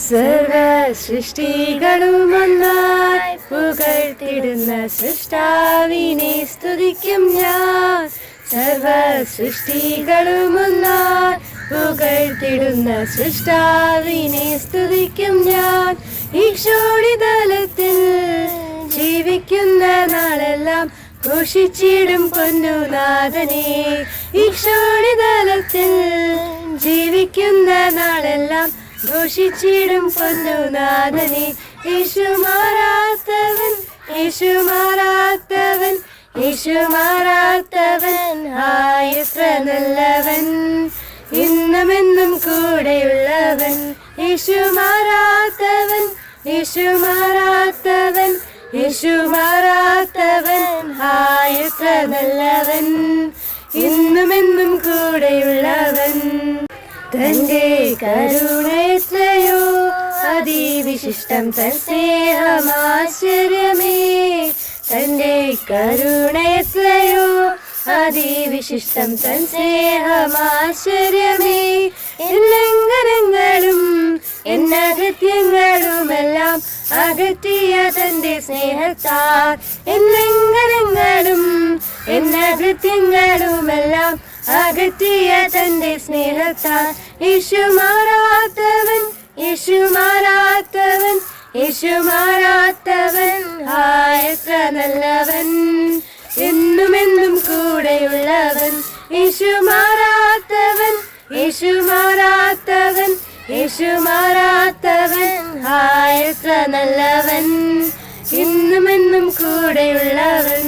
സർവ സൃഷ്ടികളുമൊന്നായി പുകഴ്ത്തിടുന്ന സൃഷ്ടാവിനെ സ്തുതിക്കും ഞാൻ. സർവ സൃഷ്ടികളുമൊന്നായി പുകഴ്ത്തിടുന്ന സൃഷ്ടാവിനെ സ്തുതിക്കും ഞാൻ. ഈ ക്ഷോണിതലത്തിൽ ജീവിക്കുന്ന നാളെല്ലാം ഘോഷിച്ചിടും പൊന്നുനാഥനെ. ഈ ക്ഷോണിതലത്തിൽ ജീവിക്കുന്ന നാളെല്ലാം ഘോഷിച്ചിടും പൊന്നുനാഥനെ. യേശു മാറാത്തവൻ, യേശു മാറാത്തവൻ, യേശു മാറാത്തവൻ, എത്ര നല്ലവൻ, ഇന്നുമെന്നും കൂടെയുള്ളവൻ. യേശു മാറാത്തവൻ, യേശു മാറാത്തവൻ, യേശു മാറാത്തവൻ, എത്ര നല്ലവൻ, ഇന്നുമെന്നും കൂടെയുള്ളവൻ. തന്റെ കരുണയെത്രയോ അതിവിശിഷ്ടം, തൻ സ്നേഹമാശ്ചര്യമേ. തന്റെ കരുണയെത്രയോ അതിവിശിഷ്ടം, തൻ സ്നേഹമാശ്ചര്യമേ. ലംഘനങ്ങളും എന്നകൃത്യങ്ങളുമെല്ലാം അകറ്റിയ തന്റെ സ്നേഹത്താൽ. ലംഘനങ്ങളും എന്നകൃത്യങ്ങളുമെല്ലാം അകറ്റിയ തന്റെ സ്നേഹത്താൽ. യേശു മാറാത്തവൻ, യേശു മാറാത്തവൻ, യേശു മാറാത്തവൻ, എത്ര നല്ലവൻ, എന്നുമെന്നും കൂടെയുള്ളവൻ. യേശു മാറാത്തവൻ, യേശു മാറാത്തവൻ, യേശു മാറാത്തവൻ, എത്ര നല്ലവൻ, ഇന്നുമെന്നും കൂടെയുള്ളവൻ.